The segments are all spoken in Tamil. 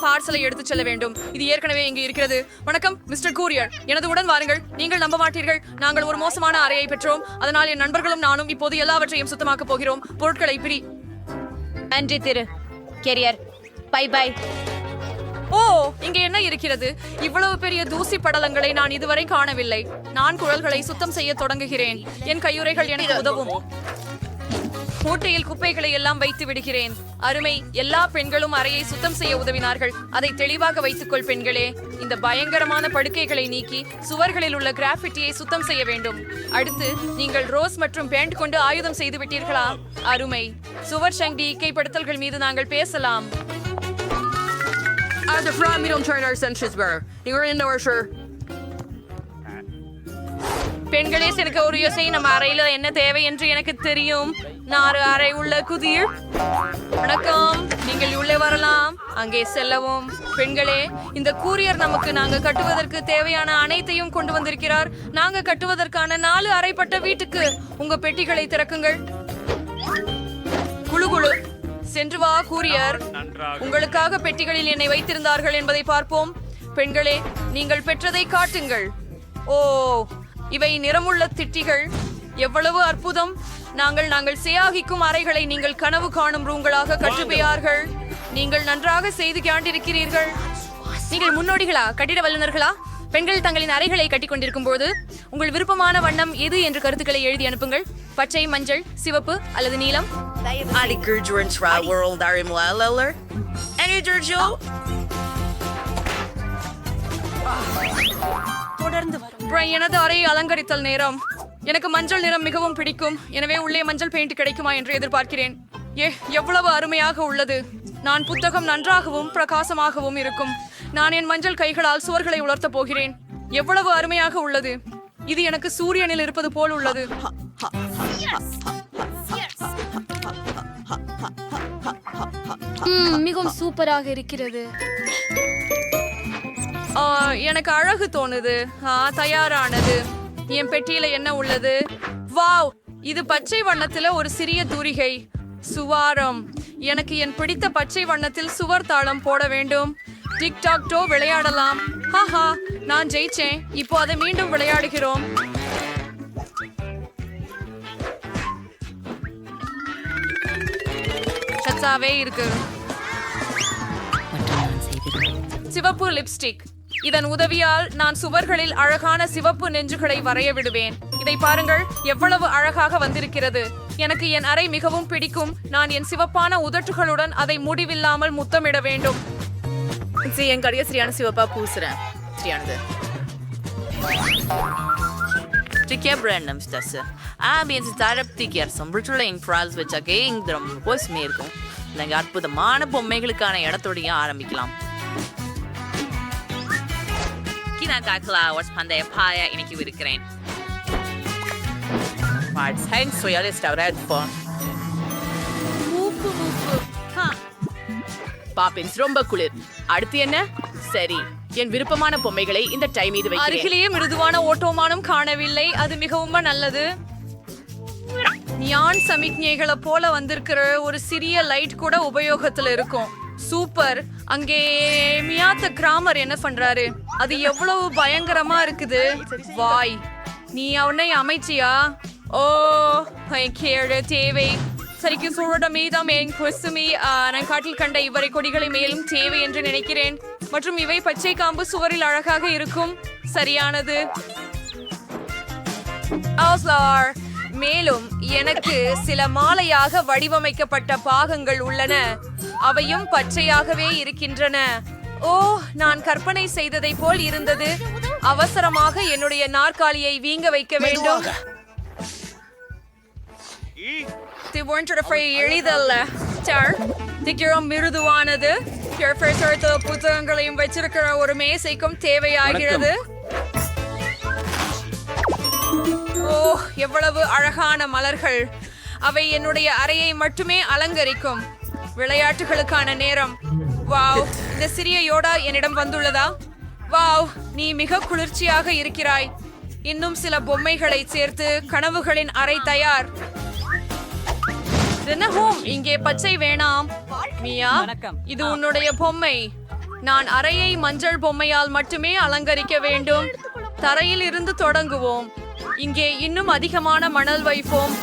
பார்சலை எடுத்துச் செல்ல வேண்டும். இது ஏற்கனவே இங்கு இருக்கிறது. வணக்கம் மிஸ்டர் கூரியர், எனது உடன் வாருங்கள். நீங்கள் நம்ப மாட்டீர்கள், நாங்கள் ஒரு மோசமான அறையை பெற்றோம். அதனால் என் நண்பர்களும் நானும் இப்போது எல்லாவற்றையும் சுத்தமாக்கப் போகிறோம். பொருட்களை பிரி. நன்றி திரு கெரியர். Bye bye. ஓ, இங்கே என்ன இருக்கிறது? இவ்வளவு பெரிய தூசி படலங்களை நான் இதுவரை காணவில்லை. நான் குழல்களை சுத்தம் செய்ய தொடங்குகிறேன். என் கையுறைகள் எனக்கு உதவும். மூட்டையில் குப்பைகளை எல்லாம் வைத்து விடுகிறேன். அருமை. எல்லா பெண்களும் அறையை சுத்தம் செய்ய உதவினார்கள். அதை தெளிவாக வைத்துக்கொள் பெண்களே. இந்த பயங்கரமான படுக்கைகளை நீக்கி சுவர்களில் உள்ள கிராஃபிட்டியை சுத்தம் செய்ய வேண்டும். அடுத்து நீங்கள் ரோஸ் மற்றும் பேண்ட் கொண்டு ஆயுதம் செய்து விட்டீர்களா? அருமை. சுவர் சங்கி இக்கைப்படுத்தல்கள் மீது நாங்கள் பேசலாம். As a from we don't turn our senses were. You're in our sure. பெண்களே, எனக்கு ஒரு யோசனை. நம்ம அறையில என்ன தேவை என்று எனக்கு தெரியும். நாறு அறை உள்ள குதிர். வணக்கம், நீங்கள் உள்ளே வரலாம். அங்கே செல்லவும். பெண்களே, இந்த கூரியர் நமக்கு நாங்க கட்டுவதற்கு தேவையான அனைத்தையும் கொண்டு வந்திருக்கிறார். நாங்க கட்டுவதற்கான 4 அறைப்பட்ட வீட்டுக்கு உங்க பெட்டிகளை திறக்குங்கள். குழு குழு சென்று வா கூரியர். உங்களுக்காக பெட்டிகளில் என்னை வைத்திருந்தார்கள் என்பதை பார்ப்போம். பெண்களே, நீங்கள் பெற்றதை காட்டுங்கள். ஓ, இவை நிறமுள்ள திட்டிகள். எவ்வளவு அற்புதம். நாங்கள் சேயாகிக்கும் அறைகளை நீங்கள் கனவு காணும் ரூம்களாக கட்டுப்பையார்கள். நீங்கள் நன்றாக செய்து காண்டிருக்கிறீர்கள். நீங்கள் முன்னோடிகளா, கட்டிட வல்லுநர்களா? பெண்கள் தங்களின் அறைகளை கட்டிக் கொண்டிருக்கும் போது உங்கள் விருப்பமான வண்ணம் எது என்று கருத்துக்களை எழுதி அனுப்புங்கள். பச்சை, மஞ்சள், சிவப்பு அல்லது நீலம். எனது அறையை அலங்கரித்தல் நேரம். எனக்கு மஞ்சள் நிறம் மிகவும் பிடிக்கும். எனவே உள்ளே மஞ்சள் பெயிண்ட் கிடைக்குமா என்று எதிர்பார்க்கிறேன். எவ்வளவு அருமையாக உள்ளது. நான் புத்தகம் நன்றாகவும் பிரகாசமாகவும் இருக்கும். நான் என் மஞ்சள் கைகளால் சுவர்களை உலர்த்தப் போகிறேன். எவ்வளவு அருமையாக உள்ளது. இது எனக்கு சூரியனில் இருப்பது போல் உள்ளது. மிகவும் சூப்பராக இருக்கிறது. எனக்கு அழகு தோணுது. தயாரானது. என் பெட்டியில என்ன உள்ளது? வாவ், இது பச்சை வண்ணத்துல ஒரு சிறிய தூரிகை. சுவாரம். எனக்கு என் பிடித்த பச்சை வண்ணத்தில் சுவர் தாளம் போட வேண்டும். டிக்டாக் டோ விளையாடலாம். ஹாஹா, நான் ஜெயிச்சேன். இப்போ அதை மீண்டும் விளையாடுகிறோம். சச்சாவே இருக்கு. சிவப்பு லிப்ஸ்டிக். இதன் உதவியால் நான் சுவர்களில் அழகான சிவப்பு நெஞ்சுகளை வரைய விடுவேன். இதை பாருங்கள், எவ்வளவு அழகாக வந்திருக்கிறது. எனக்கு என் அறை மிகவும் பிடிக்கும். நான் என் சிவப்பான உதட்டுகளுடன் அதை முடிவில்லாமல் முத்தமிட வேண்டும். என் கடைய சரியான சிவப்பா பூசுறேன். சரியானது. Tycker Brandon stesse. Ambience tycker som Brutulain Trials வச்ச கேங்தரம் கோஸ்மே இருக்கும். நாங்கள் அற்புதமான பொம்மைகளுக்கான இடத்தோடையும் ஆரம்பிக்கலாம். நான் கிளாவர்ஸ் பந்தய பாய இன்னைக்கு இருக்கிறேன். பாப்பின்ஸ் ரொம்ப குளிர். அடுத்து என்ன? சரி, என் விருப்பமான பொம்மைகளை இந்த டைம் மீது வைக்கிறேன். அருகிலேயே மிருதுவான ஓட்டோமானும் காணவில்லை. அது மிகவும் நல்லது. நியான் சமிக்ஞைகளை போல வந்திருக்கிற ஒரு சிறிய லைட் கூட உபயோகத்துல இருக்கும். சூப்பர். அங்கே மியாத்த கிராமர் என்ன பண்றாரு? அது எவ்வளவு பயங்கரமா இருக்குது. வாய், நீ அவனை அமைச்சியா? ஓ, கேடு தேவை. சரிக்கு சூழட மீதாம் என் கொசுமி. நான் காட்டில் கண்ட இவரை கொடிகளை மேலும் தேவை என்று நினைக்கிறேன். மற்றும் இவை பச்சை காம்பு சுவரில் அழகாக இருக்கும். சரியானது. மேலும் எனக்கு சில மாலையாக வடிவமைக்கப்பட்ட பாகங்கள் உள்ளன. அவையும் பச்சையாகவே இருக்கின்றன. ஓ, நான் கற்பனை செய்ததை போல் இருந்தது. அவசரமாக என்னுடைய நாற்காலியை வீங்க வைக்க வேண்டும். எளிதல்ல. மிருதுவானது. புத்தகங்களையும் வச்சிருக்கிற ஒரு மேசைக்கும் தேவையாகிறது. ஓ, எவ்வளவு அழகான மலர்கள். அவை என்னுடைய அறையை மட்டுமே அலங்கரிக்கும். விளையாட்டுகளுக்கான நேரம். வாவ், இந்த சிறிய யோடா என்னிடம் வந்துள்ளதா? வாவ், நீ மிக குளிர்ச்சியாக இருக்கிறாய். இன்னும் சில பொம்மைகளை சேர்த்து கனவுகளின் அறை தயார். இங்கே பச்சை வேணாம். மியா, இது உன்னுடைய பொம்மை. நான் அறையை மஞ்சள் பொம்மையால் மட்டுமே அலங்கரிக்க வேண்டும். தரையில் இருந்து தொடங்குவோம். இங்கே இன்னும் அதிகமான மணல் வைப்போம்.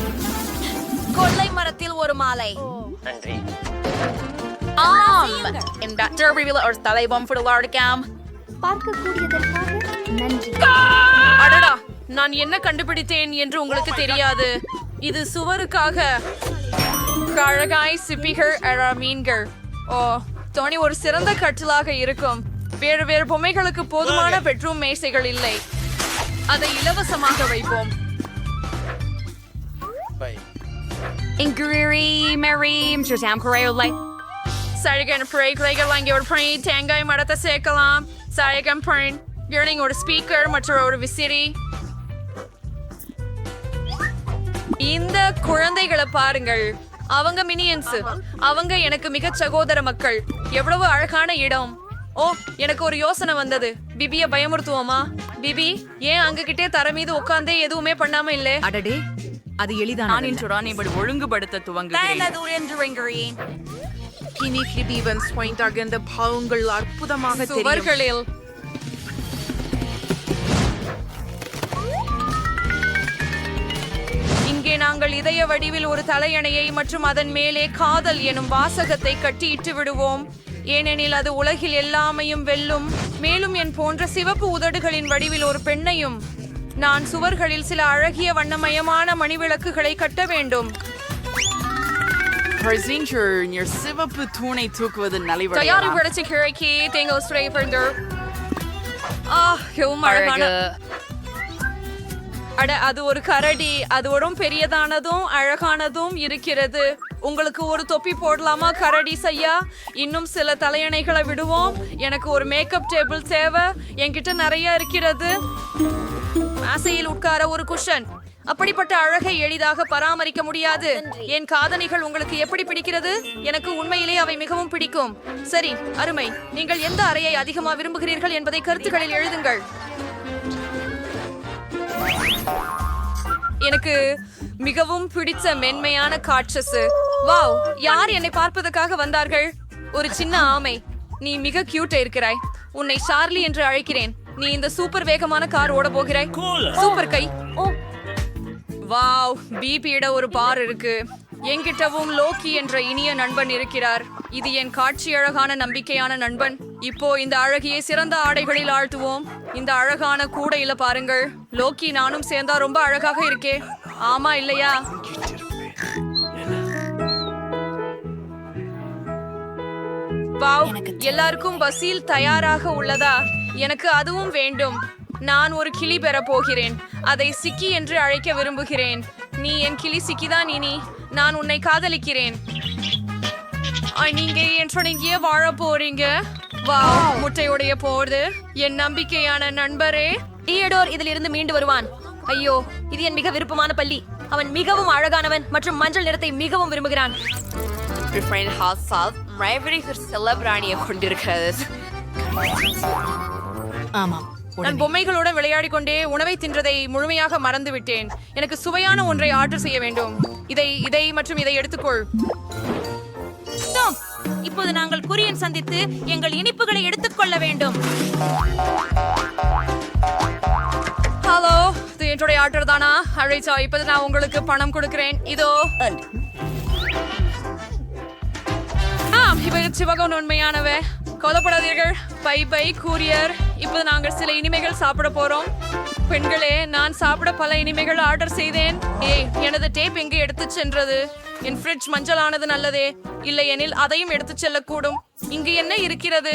கொள்ளை மரத்தில் ஒரு மாலை. இந்த டர்பிவில் ஒரு தலைபம் ஃபுல்லாடிக்காம். பார்க்கக்கூடியதற்காக நன்றி. அடடா, நான் என்ன கண்டுபிடித்தேன் என்று உங்களுக்கு தெரியாது. இது சுவருக்காக அழகாய் சிப்பிகள் மீன்கள். ஓ, தோனி ஒரு சிறந்த கட்டிலாக இருக்கும். வேறு வேறு பொம்மைகளுக்கு போதுமான பெட்ரூம் மேசைகள் இல்லை. அதை இலவசமாக வைப்போம். சழகன் பிரைகள் அங்கே ஒரு பிரை தேங்காய் மரத்தை சேர்க்கலாம். சழகன் பிரைன் ஒரு ஸ்பீக்கர் மற்றும் ஒரு விசிறி. இந்த குழந்தைகளை பாருங்கள். அவங்க மினியன்ஸ். அவங்க எனக்கு மிக சகோதர மக்கள். எவ்வளவு அழகான இடம். ஓ, எனக்கு ஒரு யோசனை வந்தது. பிபிய பயமுறுத்துவோமா? பிபி, ஏன் அங்ககிட்டே தர மீது உட்கார்ந்தே எதுவுமே பண்ணாம இல்ல? அடடே, அது எளிதான. நான் இன்றுதான் இப்படி ஒழுங்குபடுத்த துவங்குகிறேன். அற்புதமாக சுவர்களில் இங்கே நாங்கள் இதய வடிவில் ஒரு தலையணையை மற்றும் அதன் மேலே காதல் எனும் வாசகத்தை கட்டியிட்டு விடுவோம். ஏனெனில் அது உலகில் எல்லாமையும் வெல்லும். மேலும் என் போன்ற சிவப்பு உதடுகளின் வடிவில் ஒரு பெண்ணையும். நான் சுவர்களில் சில அழகிய வண்ணமயமான மணிவிளக்குகளை கட்ட வேண்டும். சிவப்பு தூணை தூக்குவது தயாரி படைச்ச கிழக்கி தேங்காய் ஸ்ப்ரே பண்ணு. அழகான. அட, அது ஒரு கரடி. அது ஒரு பெரியதானதும் அழகானதும் இருக்கிறது. உங்களுக்கு ஒரு தொப்பி போடலாமா கரடி செய்யா? இன்னும் சில தலையணைகளை விடுவோம். எனக்கு ஒரு மேக்கப் டேபிள் தேவை. என்கிட்ட நிறைய இருக்கிறது. மேசையில் உட்கார ஒரு குஷன். அப்படிப்பட்ட அழகை எளிதாக பராமரிக்க முடியாது. என் காதணிகள் உங்களுக்கு எப்படி பிடிக்கிறது? எனக்கு உண்மையிலே அவை மிகவும் பிடிக்கும். சரி, அருமை. நீங்கள் எந்த அறையை அதிகமாக விரும்புகிறீர்கள் என்பதை கருத்துக்களில் எழுதுங்கள். எனக்கு மிகவும் பிடித்த மென்மையான காட்சஸ். வாவ், யார் என்னை பார்ப்பதற்காக வந்தார்கள்? ஒரு சின்ன ஆமை. நீ மிக கியூட்டா இருக்கிறாய். உன்னை சார்லி என்று அழைக்கிறேன். நீ இந்த சூப்பர் வேகமான கார் ஓட போகிறாய். சூப்பர் கை. வாவ், பிபியிட ஒரு பார் இருக்கு. என்கிட்டவும் லோக்கி என்ற இனிய நண்பன் இருக்கிறார். இது என் காட்சி அழகான நம்பிக்கையான நண்பன். இப்போ இந்த அழகியை சிறந்த ஆடைகளில் ஆழ்த்துவோம். இந்த அழகான கூடையில பாருங்கள். லோக்கி நானும் சேர்ந்தா ரொம்ப அழகாக இருக்கே. ஆமா இல்லையா? வாவ், எல்லாருக்கும் பஸ்ஸில் தயாராக உள்ளதா? எனக்கு அதுவும் வேண்டும். நான் ஒரு கிளி பெற போகிறேன். அதை சிக்கி என்று அழைக்க விரும்புகிறேன். நீ என் கிளி சிக்கிதான் இனி. நான் உன்னை காதலிக்கிறேன். நீங்க எங்கே வாழ போறீங்க? வாவ், முட்டையுடைய போது என் நம்பிக்கையான நண்பரே. தியடோர் இதில் இருந்து மீண்டு வருவான். ஐயோ, இது என் மிக விருப்பமான பள்ளி. அவன் மிகவும் அழகானவன் மற்றும் மஞ்சள் நிறத்தை மிகவும் விரும்புகிறான். ஆமாம், நான் பொம்மைகளோட விளையாடி கொண்டே உணவை தின்றதை முழுமையாக மறந்து விட்டேன். எனக்கு சுவையான ஒன்றை ஆர்டர் செய்ய வேண்டும். இதை மற்றும் இதை எடுத்துக்கொள். இப்போது நாங்கள் குரியன் சந்தித்து எங்கள் இனிப்புகளை எடுத்துக்கொள்ள வேண்டும். ஹலோ, இது என்னுடைய ஆர்டர் தானா? அழைச்சா, இப்போது நான் உங்களுக்கு பணம் கொடுக்கிறேன். இதோ. இவை சிவகம் உண்மையானவ. கொல்லப்படாதீர்கள். Bye bye courier. இப்போது நாங்கள் சில இனிமைகள் சாப்பிட போறோம். பெண்களே, நான் சாப்பிட பல இனிமைகள் ஆர்டர் செய்தேன். எனது டேப் எங்கே எடுத்து சென்றது? என் ஃப்ரிட்ஜ் மஞ்சளானது நல்லதே. இல்லை எனில் அதையும் எடுத்து செல்லக்கூடும். இங்கு என்ன இருக்கிறது?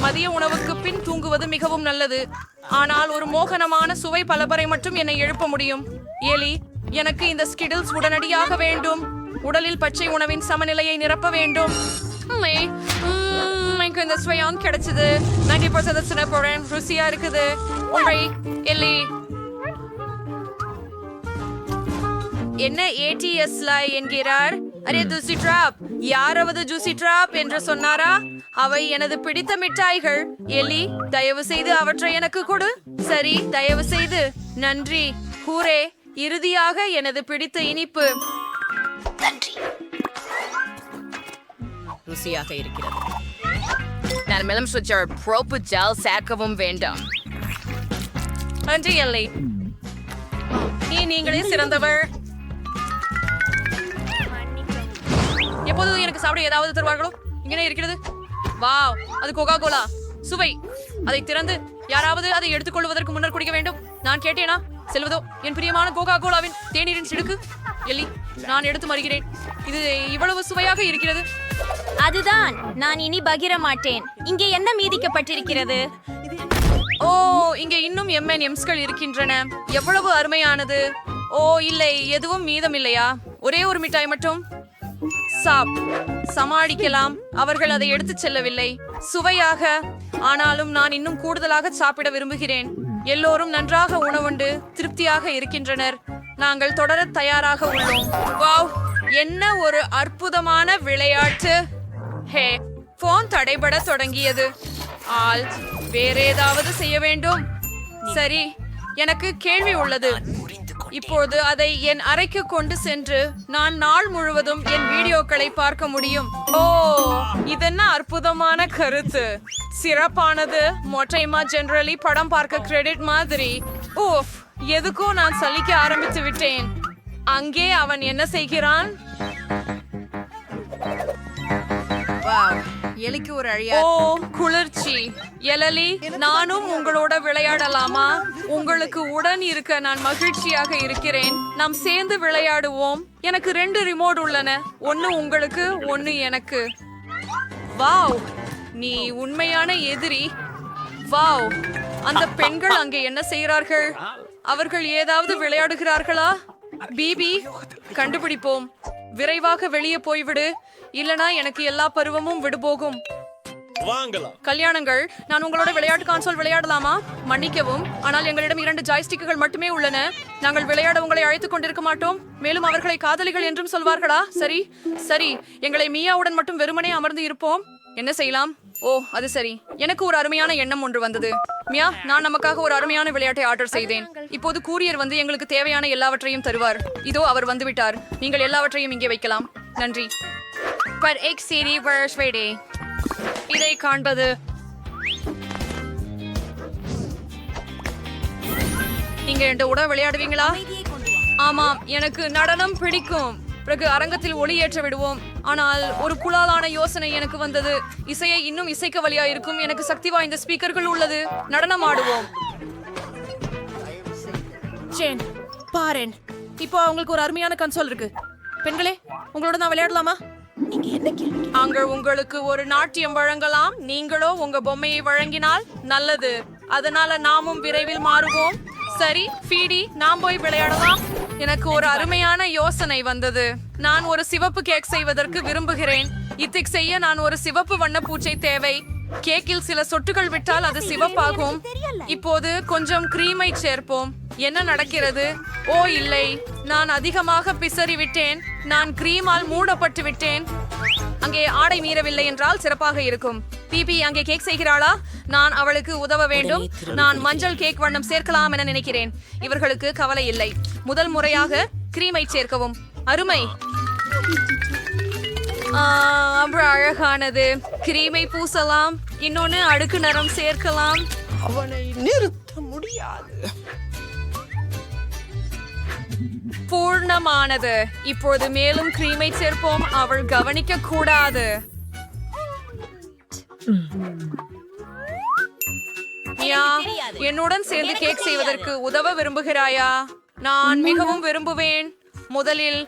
மதிய உணவுக்கு பின் தூங்குவது மிகவும் நல்லது. ஆனால் ஒரு மோகனமான சுவை பலபரை மட்டும் என்னை எழுப்ப முடியும். ஏலி, எனக்கு இந்த ஸ்கிடில்ஸ் உடனடியாக வேண்டும். உடலில் பச்சை உணவின் சமநிலையை நிரப்ப வேண்டும். எனக்கு இந்த ஸ்வயம் கிடைச்சது. 90% போறேன். ருசியா இருக்குது. எல்லி, என்ன ஏடிஎஸ்ல என்கிறார்? Array, juicy drop. யாராவது ஜூசி டிராப் என்று சொன்னாரா? அவை எனது பிடித்த மிட்டாய்கள். எலி, தயவு செய்து அவற்றை எனக்கு கொடு. சரி, தயவு செய்து. நன்றி. ஹூரே, இறுதியாக எனது பிடித்த இனிப்பு. ருசியாக இருக்கிறது. நான் மேலும் சுவிட்சர் ப்ரோப்பு ஜெல் சேர்க்கவும் வேண்டும். நன்றி எல்லை. நீங்களே சிறந்தவர். எப்போதும் எனக்கு சாப்பிட ஏதாவது தருவார்களோ? இங்கே இருக்கிறது. வாவ், அது கோகா கோலா. சுவை. அதை திறந்து யாராவது அதை எடுத்துக்கொள்வதற்கு முன்னர் குடிக்க வேண்டும். நான் கேட்டேனா? செல்வதோ என் பிரியமான கோகா கோலாவின் தேநீரின் சிடுக்கு. எல்லி, நான் எடுத்து மறுகிறேன். இது இவ்வளவு சுவையாக இருக்கிறது. அதுதான், நான் இனி பகிர மாட்டேன். இங்கே என்ன மீதிக்கப்பட்டிருக்கிறது? ஓ, இங்கே இன்னும் M&Msகள் இருக்கின்றன. எவ்வளவு அருமையானது. ஓ இல்லை, எதுவும் மீதம் இல்லையா? ஒரே ஒரு மிட்டாய் மட்டும். சமாளிக்கலாம். அவர்கள் அதை எடுத்துச் செல்லவில்லை. சுவையாக. ஆனாலும் நான் இன்னும் கூடுதலாக சாப்பிட விரும்புகிறேன். எல்லோரும் நன்றாக உணவுண்டு திருப்தியாக இருக்கின்றனர். நாங்கள் தொடர தயாராக உள்ளோம். வாவ், என்ன ஒரு அற்புதமான விளையாட்டு. ஹே, போன் தடைபட தொடங்கியது. ஆல் வேற ஏதாவது செய்ய வேண்டும். சரி, எனக்கு கேள்வி உள்ளது. இப்போது அதை என் அறைக்கு கொண்டு சென்று நான் நாள் முழுவதும் என் வீடியோக்களை பார்க்க முடியும். ஓ, இதென்ன அற்புதமான கருத்து. சிறப்பானது. மொட்டைமா ஜெனரலி படம் பார்க்க கிரெடிட் மாதிரி. ஓஃப், எதுக்கோ நான் சலிக்க ஆரம்பித்து விட்டேன். அங்கே அவன் என்ன செய்கிறான்? எலிக்கு ஒரு அழியா. ஓ, குளிர்ச்சி. எலலி, நானும் உங்களோட விளையாடலாமா? உங்களுக்கு உடன் இருக்க நான் மகிழ்ச்சியாக இருக்கிறேன். நாம் சேர்ந்து விளையாடுவோம். எனக்கு 2 ரிமோட் உள்ளன. ஒன்னு உங்களுக்கு, ஒன்னு எனக்கு. வாவ், நீ உண்மையான எதிரி. வாவ், அந்த பெண்கள் அங்கே என்ன செய்கிறார்கள்? அவர்கள் ஏதாவது விளையாடுகிறார்களா? பிபி, கண்டுபிடிப்போம். விரைவாக வெளியே போய்விடு, இல்லனா எனக்கு எல்லா பருவமும் விடுபோகும். கல்யாணங்கள், நான் உங்களோட விளையாட்டு கான்சோல் விளையாடலாமா? மன்னிக்கவும், ஆனால் எங்களிடம் 2 ஜாய்ஸ்டிக்குகள் மட்டுமே உள்ளன. நாங்கள் விளையாட உங்களை அழைத்துக் கொண்டிருக்க மாட்டோம். மேலும் அவர்களை காதலிகள் என்றும் சொல்வார்களா? சரி சரி, எங்களை மியாவுடன் மட்டும் வெறுமனே அமர்ந்து இருப்போம். என்ன செய்யலாம்? ஓ, அது சரி. எனக்கு ஒரு அருமையான எண்ணம் ஒன்று வந்தது. மியா, நான் நமக்காக ஒரு அருமையான விளையாட்டை ஆர்டர் செய்தேன். இப்போது கூரியர் வந்து எங்களுக்கு தேவையான எல்லாவற்றையும் தருவார். இதோ அவர் வந்துவிட்டார். நீங்கள் எல்லாவற்றையும் இங்கே வைக்கலாம். நன்றி. பர் எக் சீரி வர்ஷ்வேடே. இதை காண்பது. நீங்க என் உட விளையாடுவீங்களா? ஆமாம், எனக்கு நடனம் பிடிக்கும். பிறகு அரங்கத்தில் ஒளி ஏற்ற விடுவோம். ஆனால் ஒரு குழாலான யோசனை எனக்கு வந்தது. இசையை இன்னும் இசைக்க வழியா இருக்கும். எனக்கு சக்தி வாய்ந்த ஸ்பீக்கர்கள் உள்ளது. நடனம் ஆடுவோம். ஜேன், பாரேன். இப்போ அவங்களுக்கு ஒரு அருமையான கன்சோல் இருக்கு. பெண்களே, உங்களோட நான் விளையாடலாமா? அங்க உங்களுக்கு ஒரு நாட்டியம் வழங்கலாம். நீங்களோ உங்க பொம்மையை வழங்கினால் நல்லது. அதனால நாமும் விரைவில் மாறுவோம். சரி ஃபீடி, நாம் போய் விளையாடலாம். எனக்கு ஒரு அருமையான யோசனை வந்தது. நான் ஒரு சிவப்பு கேக் செய்வதற்கு விரும்புகிறேன். இத்திக் செய்ய நான் ஒரு சிவப்பு வண்ண பூச்சை தேவை. கேக்கில் சில சொட்டுகள் விட்டால் அது சிவப்பாகும். இப்போது கொஞ்சம் கிரீமை சேர்ப்போம். என்ன நடக்கிறது? ஓ இல்லை, நான் அதிகமாக பிசறி விட்டேன். நான் கிரீமால் மூடப்பட்டு விட்டேன். அங்கே ஆடை மீறவில்லை என்றால் சிறப்பாக இருக்கும். பிபி அங்கே கேக் செய்கிறாளா? நான் அவளுக்கு உதவ வேண்டும். நான் மஞ்சள் கேக் வண்ணம் சேர்க்கலாம் என நினைக்கிறேன். இவர்களுக்கு கவலை இல்லை. முதல் முறையாக கிரீமை சேர்க்கவும். அருமை. அழகானது. கிரீமை பூசலாம். இன்னொன்னு அடுக்கு நிறம் சேர்க்கலாம். அவனை நிறுத்த முடியாது. பூர்ணமானது. இப்போது மேலும் கிரீமை சேர்ப்போம். அவள் கவனிக்க கூடாது. மியா, என்னுடன் சேர்ந்து கேக் செய்வதற்கு உதவ விரும்புகிறாயா? நான் மிகவும் விரும்புவேன். முதலில்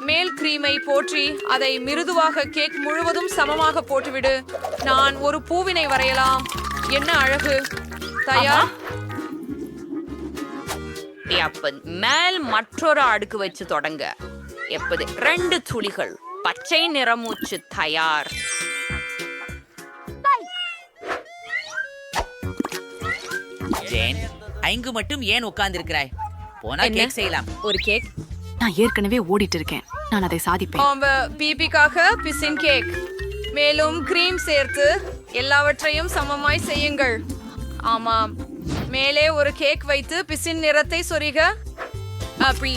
மேல் கிரீமை போற்றி அதை மிருதுவாக கேக் முழுவதும் சமமாக போட்டுவிடு. நான் ஒரு பூவினை வரையலாம். என்ன அழகு. தயார். மேல் மற்றொரு அடுக்கு வச்சு தொடங்க. எப்போது 2 துளிகள் பச்சை நிறமூச்சு தயார். ஜேன், அங்கு மட்டும் ஏன் உட்கார்ந்திருக்கிறாய்? போனா கேக் செய்யலாம். ஒரு கேக். நான் ஏற்கனவே ஓடிட்டு இருக்கேன். நான் அதை சாதிப்பேன். பிபிக்காக பிசின் கேக். மேலும் கிரீம் சேர்த்து எல்லாவற்றையும் சமமாய் செய்யுங்கள். ஆமாம், மேலே ஒரு கேக் வைத்து பிசின் நிறத்தை சொரிக. அப்படி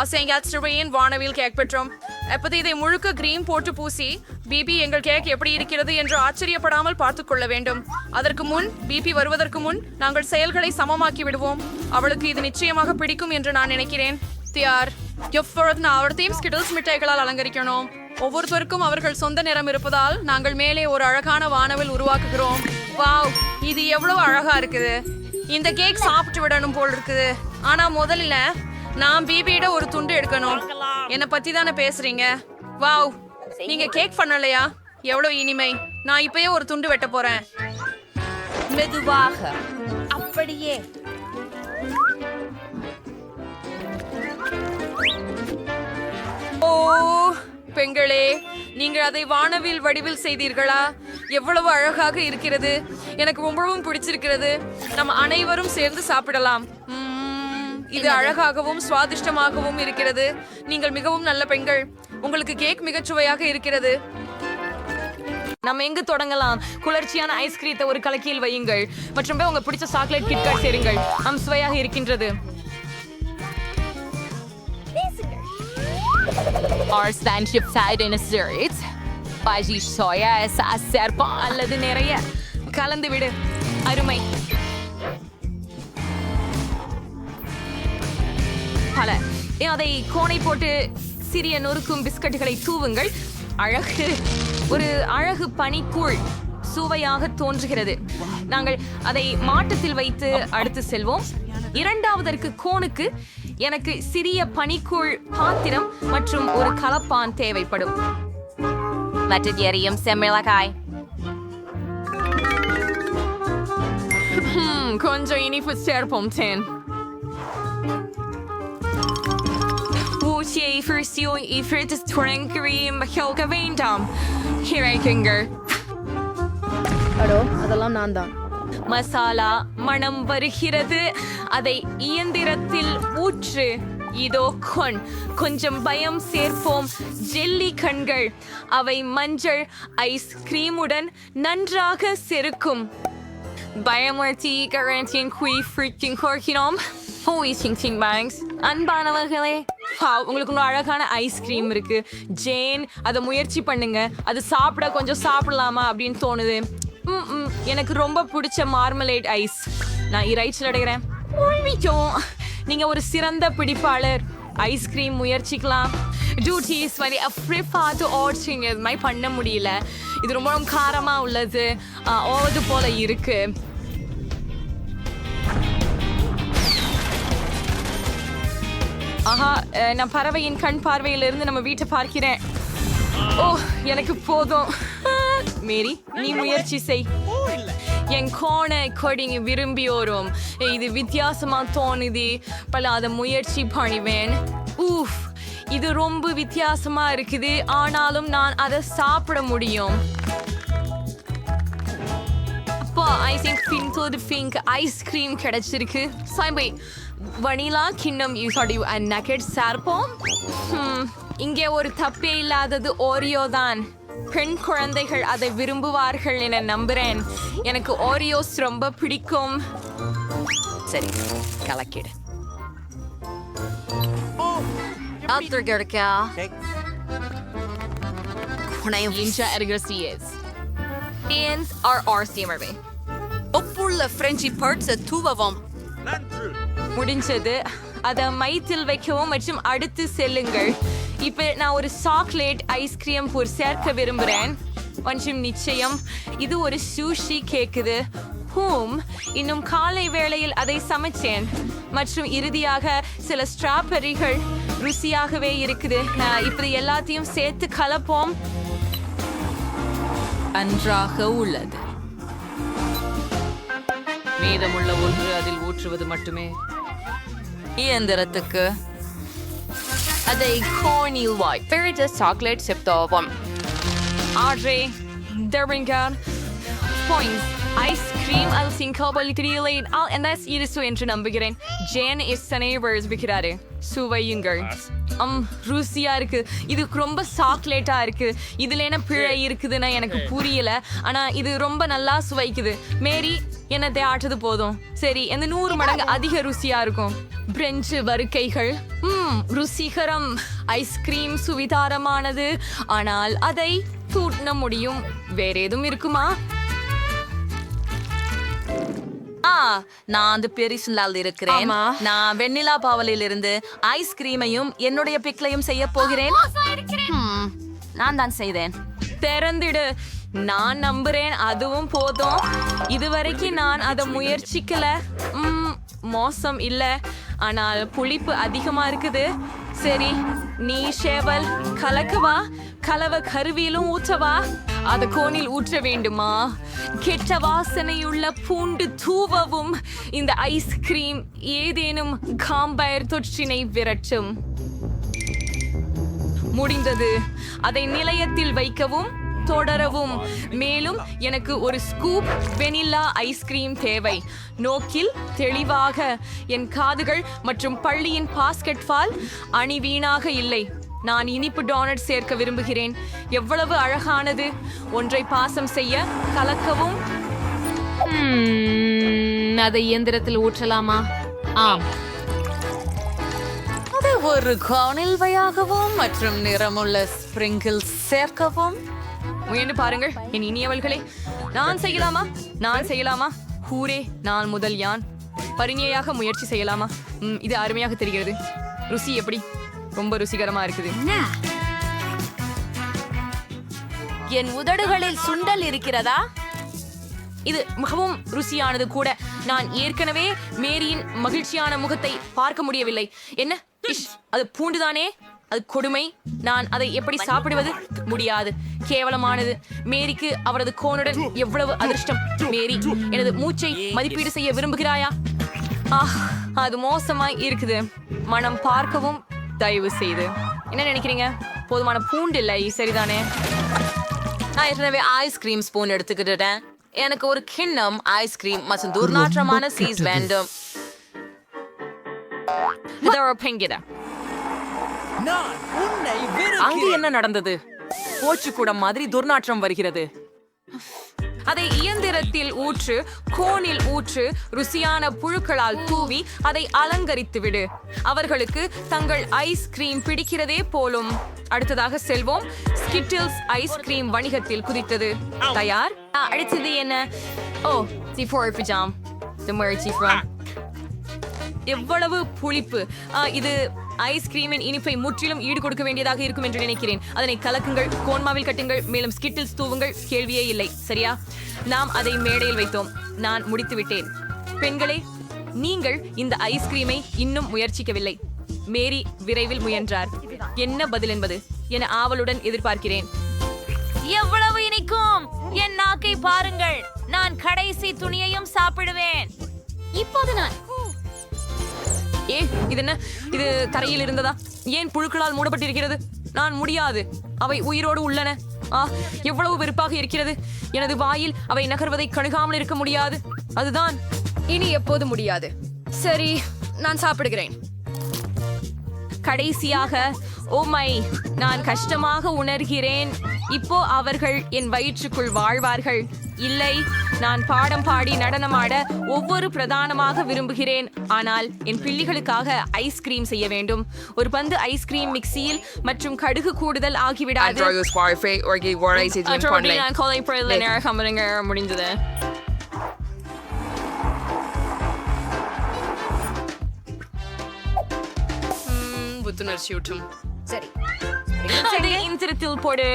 அசைங்காஸ்டர்வையின் வானவில் கேக் பெற்றோம். அப்போது இதை முழுக்க கிரீம் போட்டு பூசி பிபி எங்கள் கேக் எப்படி இருக்கிறது என்று ஆச்சரியப்படாமல் பார்த்துக் கொள்ள வேண்டும். அதற்கு முன் பிபி வருவதற்கு முன் நாங்கள் செயல்களை சமமாக்கி விடுவோம். அவளுக்கு இது நிச்சயமாக பிடிக்கும் என்று நான் நினைக்கிறேன். தியார் எப்பொழுது அவர்த்தையும் ஸ்கிட்டில்ஸ் மிட்டாய்களால் அலங்கரிக்கணும். ஒவ்வொருத்தருக்கும் அவர்கள் சொந்த நிறம் இருப்பதால் நாங்கள் மேலே ஒரு அழகான வானவில் உருவாக்குகிறோம். வாவ், இது எவ்வளவு அழகா இருக்குது. இந்த கேக் சாப்பிட்டு விடணும் போல் இருக்குது. ஆனா முதல்ல நான் பிபியிட ஒரு துண்டு எடுக்கணும். என்னை பத்தி தானே பேசுறீங்க. வாவ், நீங்க கேக் பண்ணலையா? எவ்வளவு இனிமை. நான் இப்பயே ஒரு துண்டு வெட்ட போறேன். மெதுவாக அப்படியே. ஓ பெண்களே, நீங்கள் அதை வானவில் வடிவில் செய்தீர்களா? எவ்வளவு அழகாக இருக்கிறது. எனக்கு ரொம்பவும் பிடிச்சிருக்கிறது. நம்ம அனைவரும் சேர்ந்து சாப்பிடலாம். இது அழகாகவும் சுவாதிஷ்டமாகவும் இருக்கிறது. நீங்கள் மிகவும் நல்ல பெண்கள். உங்களுக்கு கேக் மிகச் சுவையாக இருக்கிறது. நம்ம எங்க தொடங்கலாம்? குளிர்ச்சியான ஐஸ்கிரீத்தை ஒரு கலக்கியில் வையுங்கள் மற்றும் உங்க பிடிச்ச சாக்லேட் கிட்காட் சேருங்கள். சுவையாக இருக்கின்றது. அல்லது நிறைய கலந்து விடு. அருமை. பல அதை கோணை போட்டு சிறிய நொறுக்கும் பிஸ்கட்டுகளை தூவுங்கள். அழகு, ஒரு அழகு பனிக்கூழ் சுவையாக தோன்றுகிறது. நாங்கள் அதை மாட்டத்தில் வைத்து அடுத்து செல்வோம். இரண்டாவதற்கு கோனுக்கு எனக்கு சிறிய பனிக்கூழ் பாத்திரம் மற்றும் ஒரு கலப்பான் தேவைப்படும். மற்றது எரியும் செம்மிளகாய். கொஞ்சம் இனிப்பு சேர்ப்போம். தேன் ஊசியை ஃபிர்சியோய் இஃபிரிட்டஸ் துறங்கரியும் ஹெல்க வேண்டாம். ஹிரைக்கிங்கர் அதெல்லாம் நான் தான். மசாலா மணம் வருகிறது. அதை இயந்திரத்தில் ஊற்று. இதோ கொஞ்சம் பயம் சேர்ப்போம். ஜெல்லி கண்கள். அவை மஞ்சள் ஐஸ் கிரீமுடன் நன்றாக செருக்கும். பயமர்த்தி கரண்டின் குய் ஃப்ரிக்கிங் கோர்க்கினோம். அன்பானவர்களே, உங்களுக்கு இன்னும் அழகான ஐஸ்கிரீம் இருக்கு. ஜேன், அதை முயற்சி பண்ணுங்க. அது சாப்பிட கொஞ்சம் சாப்பிடலாமா அப்படின்னு தோணுது. எனக்கு ரொம்ப பிடிச்ச மார்மலேட் ஐஸ். நான் இறைச்சல் அடைகிறேன். நீங்க ஒரு சிறந்த பிடிப்பாளர். ஐஸ்கிரீம் முயற்சிக்கலாம். டியூட்டிஸ் மாதிரி பண்ண முடியல. இது ரொம்ப காரமா உள்ளது. ஓவது போல இருக்கு. ஆஹா, நான் பறவையின் கண் பார்வையிலிருந்து நம்ம வீட்டை பார்க்கிறேன். ஓ, எனக்கு போதும். மேரி, நீ முயற்சி செய். என் கோணை கொடிங்க விரும்பியோரும் இது வித்தியாசமா தோணுது. பல அதை முயற்சி பண்ணுவேன். இது ரொம்ப வித்தியாசமா இருக்குது. ஆனாலும் நான் அதை சாப்பிட முடியும். அப்போ ஐஸ்கிரீம் கிடைச்சிருக்கு. சாய்பை வனிலா கிண்ணம் நக்கெட் சார்ப்போம். இங்கே ஒரு தப்பே இல்லாதது ஓரியோ தான். பெண் குழந்தைகள் அதை விரும்புவார்கள் என நம்புறேன். எனக்கு ஓரியோஸ் ரொம்ப பிடிக்கும். சரி, கலக்கிடு. முடிஞ்சது. அதை மைத்தில் வைக்கவும் மற்றும் அடுத்து செல்லுங்கள். இப்ப நான் ஒரு சாக்லேட் ஐஸ்கிரீம் சேர்க்க விரும்புறேன். கொஞ்சம் நிச்சயம் இது ஒரு சூஷி கேக்குது. இன்னும் காலை வேளையில் அதை சமைச்சேன். மற்றும் இறுதியாக சில ஸ்ட்ராபெரிகள் ருசியாகவே இருக்குது. இப்படி எல்லாத்தையும் சேர்த்து கலப்போம். நன்றாக உள்ளது. மீதமுள்ள ஒன்று அதில் ஊற்றுவது மட்டுமே. இயந்திரத்துக்கு அதை கோணில் வைத்து சாக்லேட் செப்தோவம். ஆட்ரே டெர்பிங்கர் பாயிண்ட்ஸ் ஐஸ்கிரீம் அது சிங்கோபலிட்டியிலே இருசு என்று நம்புகிறேன். ஜேன் இஸ்தனை விரும்புகிறாரு. சுவையுங்கள். ருசியா இருக்கு. இது ரொம்ப சாக்லேட்டா இருக்கு. இதுல என்ன பிழை இருக்குதுன்னா எனக்கு புரியல. ஆனா இது ரொம்ப நல்லா சுவைக்குது. மேரி, என்னத்தை ஆற்றது போதும். சரி, இந்த 100 மடங்கு அதிக ருசியா இருக்கும். பிரெஞ்சு வறுக்கைகள் ருசிகரம். ஐஸ்கிரீம் சுவிதாரமானது, ஆனால் அதை தூட்ட முடியும். வேற எதுவும் இருக்குமா? நான் அந்த பெரிசுலால் இருக்கிறேன். ஆமா. நான் வெண்ணிலா பாவலில் இருந்து ஐஸ்கிரீமையும் என்னுடைய பிக்லையும் செய்ய போகிறேன். நான் தான் செய்தேன். திறந்துடு. நான் நம்புறேன், அதுவும் போதும். இதுவரைக்கும் நான் அதை முயற்சிக்கல. மோசம் இல்ல, ஆனால் புளிப்பு அதிகமா இருக்குது. சரி, நீ ஷேவல் கலக்கவா? கலவ கருவியிலும் ஊற்றவா? அது கோனில் ஊற்ற வேண்டுமா? கெட்ட வாசனையுள்ள பூண்டு தூவவும். இந்த ஐஸ்கிரீம் ஏதேனும் காம்பயர் தொற்றினை விரட்டும். முடிந்தது. அதை நிலையத்தில் வைக்கவும், தொடரவும். மேலும் எனக்கு ஒரு ஸ்கூப் வெனிலா ஐஸ்கிரீம் தேவை. நோக்கில் தெளிவாக. என் காதுகள் மற்றும் பள்ளியின் பாஸ்கெட் ஃபால் அணிவீணாக இல்லை. நான் இனிப்பு டோனட் சேர்க்க விரும்புகிறேன். எவ்வளவு அழகானது. ஒன்றை பாசம் செய்ய கலக்கவும். அதை இயந்திரத்தில் ஊற்றலாமா? ஆம். அதை ஒரு கோனில் வையாகவும் மற்றும் நிறமுள்ள ஸ்பிரிங்கிள் சேர்க்கவும். முயன்று பாருங்கள் என் இனியவள்களே. நான் செய்யலாமா? ஹூரே, நான் முதல் யான். பரிணியாக முயற்சி செய்யலாமா? இது அருமையாக தெரிகிறது. ருசி எப்படி? ரொம்ப ருசிகரமா இருக்குது. என் உதடுகளில் சுண்டல் இருக்கிறதா? இது மிகவும் ருசியானது கூட. நான் ஏற்கனவே மேரியின் மகிழ்ச்சியான முகத்தை பார்க்க முடியவில்லை. என்ன? அது பூண்டுதானே? அது கொடுமை. நான் அதை எப்படி சாப்பிடுவது? முடியாது. கேவலமானது. மேரிக்கு அவரது கோனுடன் எவ்வளவு அதிர்ஷ்டம். மேரி, எனது மூச்சை மதிப்பீடு செய்ய விரும்புகிறாயா? அது மோசமாய் இருக்குது. மனம் பார்க்கவும் தயவு செய்து. என்ன நினைக்கிறீங்க? போதுமான பூண்டு இல்லை, சரிதானே? நான் ஏற்கனவே ஐஸ்கிரீம் ஸ்பூன் எடுத்துக்கிட்டேன். எனக்கு ஒரு கிண்ணம் ஐஸ்கிரீம் மற்றும் துர்நாற்றமான சீஸ் வேண்டும். அங்கு என்ன நடந்தது? போச்சுக்கூடம் மாதிரி துர்நாற்றம் வருகிறது. அதை இயந்திரத்தில் ஊற்று, கோனில் ஊற்று, ருசியான புழுக்களால் தூவி அதை அலங்கரித்து விடு. அவர்களுக்கு தங்கள் ஐஸ்கிரீம் பிடிக்கிறதே போலும். அடுத்ததாக செல்வோம். ஸ்கிட்டில்ஸ் ஐஸ்கிரீம் வணிகத்தில் குதித்தது. தயார்? அடுத்தது என்ன? எவ்வளவு புளிப்பு. இது ஐஸ்கிரீமின் இனிப்பை முற்றிலும் ஈடு கொடுக்க வேண்டியதாக இருக்கும் என்று நினைக்கிறேன். அதனை கலக்குங்கள், கோன்மாவில் கட்டுங்கள், மேலும் ஸ்கிட்டில்ஸ் தூவுங்கள். கேள்வியே இல்லை, சரியா? நாம் அதை மேடையில் வைத்தோம். நான் முடித்து விட்டேன். பெண்களே, நீங்கள் இந்த ஐஸ்கிரீமை இன்னும் முயற்சிக்கவில்லை. மேரி விரைவில் முயன்றார். என்ன பதில் என்பது என ஆவலுடன் எதிர்பார்க்கிறேன். எவ்வளவு இனிக்கும்! என் நாக்கை பாருங்கள். நான் கடைசி துணியையும் சாப்பிடுவேன். இப்போது நான் இது என்ன? இது தரையில் இருந்ததா? ஏன் புழுக்களால் மூடப்பட்டிருக்கிறது? நான் முடியாது. அவை உயிரோடு உள்ளன. எவ்வளவு வெறுப்பாக இருக்கிறது. எனது வாயில் அவை நகர்வதை கணுகாமல் இருக்க முடியாது. அதுதான். இனி எப்போது முடியாது. சரி, நான் சாப்பிடுகிறேன். கடைசியாக, நான் கஷ்டமாக உணர்கிறேன். இப்போ அவர்கள் என் வயிற்றுக்குள் வாழ்வார்கள். இல்லை, நான் பாடம் பாடி நடனமாட ஒவ்வொரு பிரதானமாக விரும்புகிறேன். ஆனால் என் பிள்ளைகளுக்காக ஐஸ்கிரீம் செய்ய வேண்டும். ஒரு பந்து ஐஸ்கிரீம் மிக்சியில் மற்றும் கடுகு கூடுதல் ஆகிவிடாது. முடிந்தது. புத்துணர்ச்சியூட்டும். சரி, இயந்திரத்தில் போடு.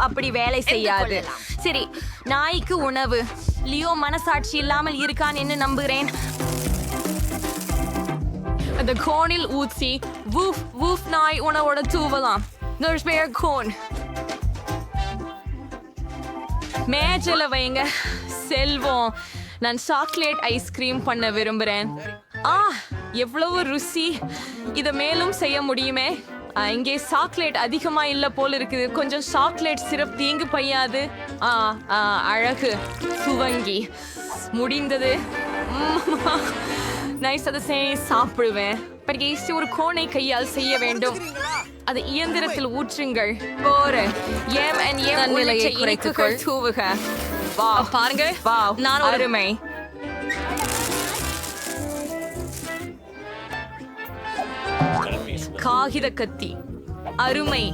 அப்படி வேலை செய்யாது. சரி, நாய்க்கு உணவு. லியோ மனசாட்சி இல்லாமல் இருக்கான் என்று நம்புகிறேன். அந்த கோனில் ஊத்தி வூஃப் வூஃப் நாய் உணவோட தூவலாம். கோன் மேஜல வைங்க. செல்வோம். நான் சாக்லேட் ஐஸ்கிரீம் பண்ண விரும்புறேன். எவ்வளவு ருசி. இதை மேலும் செய்ய முடியுமே. இங்கே சாக்லேட் அதிகமா இல்ல போல இருக்குது. கொஞ்சம் சாக்லேட் சிரப் தீங்கு பையாது. அழகு துவங்கி முடிந்தது. நைஸ். அதை சாப்பிடுவேன். பரிகேசி ஒரு கோனை கையால் செய்ய வேண்டும். அது இயந்திரத்தில் ஊற்றுங்கள். போற தன்னிலையை குறைத்துக்கொள். தூவுக. வா பாருங்க, வா நான் ஒரு அருமை. காகித கத்தி அருமை.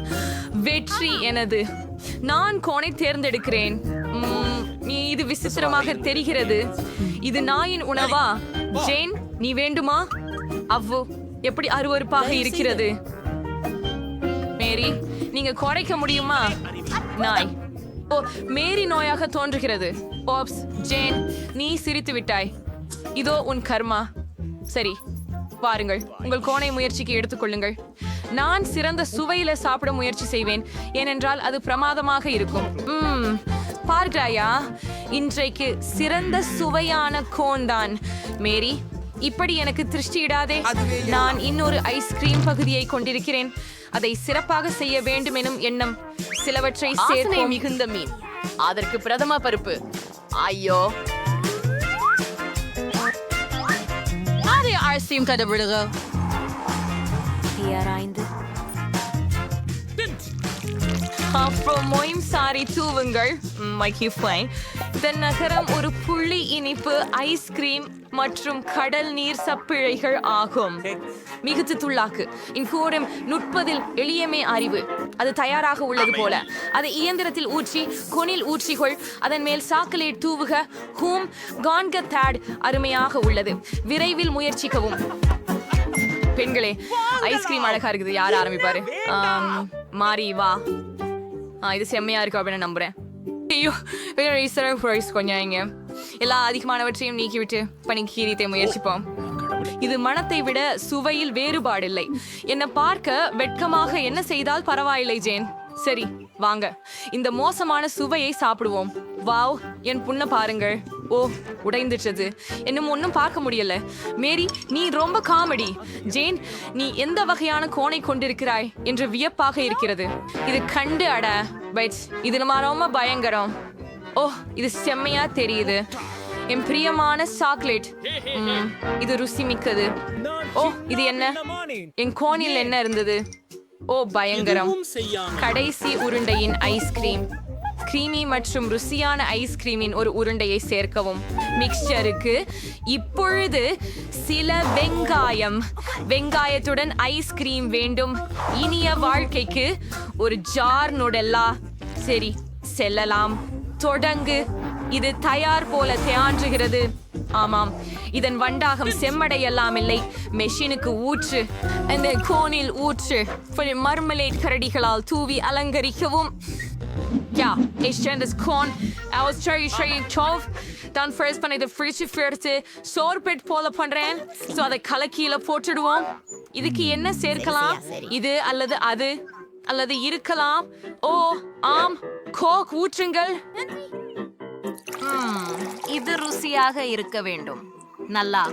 வெற்றி எனது. நான் கோனை தேர்ந்தெடுக்கிறேன். இது விசித்திரமாக தெரிகிறது. இது நாயின் உணவா? ஜேன், நீ வேண்டுமா? அவ்வோ, எப்படி அருவருப்பாக இருக்கிறது. மேரி, நீங்க குறைக்க முடியுமா? நாய். ஓ, மேரி நோயாக தோன்றுகிறது. ஓப்ஸ், ஜேன், நீ சிரித்து விட்டாய். இதோ உன் கர்மா. சரி, பாருங்கள், உங்கள் கோணை முயற்சிக்கு எடுத்துக்கொள்ளுங்கள். நான் சிறந்த சுவையில சாப்பிட முயற்சி செய்வேன், ஏனென்றால் அது பிரமாதமாக இருக்கும். பார்க்கிறாயா, இன்றைக்கு சிறந்த சுவையான கோன் தான். மேரி, இப்படி எனக்கு திருஷ்டியிடாதே. நான் இன்னொரு ஐஸ்கிரீம் பகுதியை கொண்டிருக்கிறேன். அதை சிறப்பாக செய்ய வேண்டும் எனும் எண்ணம். சிலவற்றை வாசனை சேர்ப்போம். மிகுந்த மீன், அதற்கு பிரதம பருப்பு. ஐயோ, அதை அரிசியும் கதவிடுக. அப்புறம் மொயின் சாரி தூவுங்கள். இந்த நகரம் ஒரு புள்ளி இனிப்பு ஐஸ்கிரீம் மற்றும் கடல் நீர் சப்பிழைகள் ஆகும். மிகுத்து துள்ளாக்கு இன்கூடும் நுட்பதில் எளியமே அறிவு. அது தயாராக உள்ளது போல. அதை இயந்திரத்தில் ஊற்றி கொனில் ஊற்றிக்கொள். அதன் மேல் சாக்லேட் தூவுக. ஹூம் கான்க தேட் அருமையாக உள்ளது. விரைவில் முயற்சிக்கவும். பெண்களே, ஐஸ்கிரீம் அழகா இருக்குது. யார் ஆரம்பிப்பாரு? மாறி வா. இது செம்மையா இருக்கு அப்படின்னு நம்புறேன். ஐயோ, கொஞ்சம் எல்லா அதிகமானவற்றையும் நீக்கிவிட்டு பனிக்கீரித்தை முயற்சிப்போம். இது மனத்தை விட சுவையில் வேறுபாடில்லை. என்னை பார்க்க வெட்கமாக என்ன செய்தால் பரவாயில்லை ஜேன். சரி, வாங்க இந்த மோசமான சுவையை சாப்பிடுவோம். வாவ், என் புண்ணை பாருங்கள். ஓ, உடைந்துட்டது. இன்னும் ஒன்னும் பார்க்க முடியல. மேரி, நீ ரொம்ப காமெடி. ஜேன், நீ எந்த வகையான கோணை கொண்டிருக்கிறாய் என்று வியப்பாக இருக்கிறது. இது கண்டு அட பட் இது நம்ம ரொம்ப பயங்கரம். ஓ, இது செம்மையா தெரியுது. என் பிரியமான சாக்லேட். இது ருசி மிக்கது. ஓ, இது என்ன? என் கோணில் என்ன இருந்தது? ஓ, பயங்கரம். கடைசி உருண்டையின் ஐஸ்கிரீம். கிரீமி மற்றும் ருசியான ஐஸ்கிரீமின் ஒரு உருண்டையை சேர்க்கவும். மிக்சருக்கு இப்பொழுது சில வெங்காயத்துடன் ஐஸ்கிரீம் வேண்டும். இனிய வாழ்க்கைக்கு ஒரு ஜார் நுடெல்லா. சரி, செல்லலாம். தொடங்கு. இது தயார் போல தோன்றுகிறது. ஆமாம், இதன் வண்டாகம் செம்மடையெல்லாம் இல்லை. மெஷினுக்கு ஊற்று. அந்த கோனில் ஊற்று. மர்மலேட் கரடிகளால் தூவி அலங்கரிக்கவும். Ja, ich kenne das Korn aus Cherry Chov. Dann first பண்ணி இதை ஃப்ரிட்ஜ் எடுத்து சோர்பெட் போல பண்றேன். ஸோ அதை கலக்கியில போட்டுடுவோம். இதுக்கு என்ன சேர்க்கலாம்? இது அல்லது அது அல்லது இருக்கலாம். ஓ ஆம், கோக் ஊற்றுங்கள். இது ருசியாக இருக்க வேண்டும். நல்லா.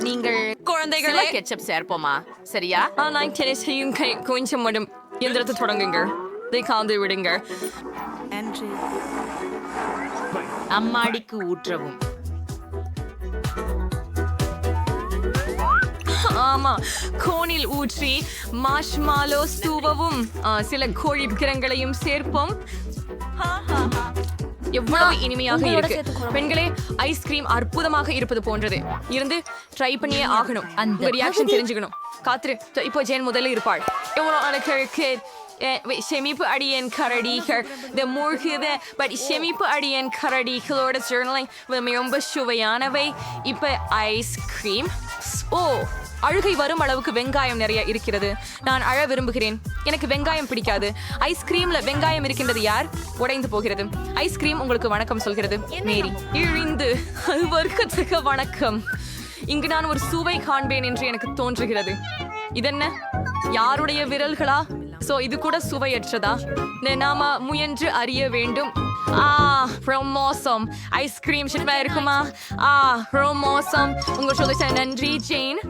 நீங்கள் குழந்தைகளை கெச்சப் சேர்ப்போமா? சரியா? நான் செய்யும் கொஞ்சம் மட்டும் எந்திரத்தை தொடங்குங்கள். இதை காந்து விடுங்கள். அம்மாடிக்கு ஊற்றவும். ஆமா, கோனில் ஊற்றி மாஷ்மாலோ தூவவும். சில கோழி கிரங்களையும் சேர்ப்போம். எவ்வளவு இனிமையாக இருக்கு. பெண்களே, ஐஸ்கிரீம் அற்புதமாக இருப்பது போன்றது. இருந்து ட்ரை பண்ணியே ஆகணும். உங்க ரியாக்ஷன் தெரிஞ்சுக்கணும். காத்துரு. இப்போ ஜேன் முதல்ல இருப்பாள். எவ்வளவு அழகு. ஷெமிப்பு அடியன் கரடிகள் இந்த மூழ்குது. பட் ஷெமிப்பு அடியன் கரடிகளோட ஜேர்னலிங் ரொம்ப சுவையானவை. இப்போ ஐஸ்கிரீம். ஓ, அழுகை வரும் அளவுக்கு வெங்காயம் நிறைய இருக்கிறது. நான் அழ விரும்புகிறேன். எனக்கு வெங்காயம் பிடிக்காது. ஐஸ்கிரீம்ல வெங்காயம் இருக்கின்றது. யார் உடைந்து போகிறது? ஐஸ்கிரீம் உங்களுக்கு வணக்கம் சொல்கிறது. மேரி இழிந்து வர்க்கத்துக்கு வணக்கம். இங்கு நான் ஒரு சுவை காண்பேன் என்று எனக்கு தோன்றுகிறது. இதென்ன? யாருடைய விரல்களா? சோ இது கூட சுவையற்றதா? நாம முயன்று அறிய வேண்டும். ரொம்ப மோசம். ஐஸ்கிரீம் இருக்குமா? ரொம்ப மோசம். உங்க சொல்ல நன்றி ஜேன்.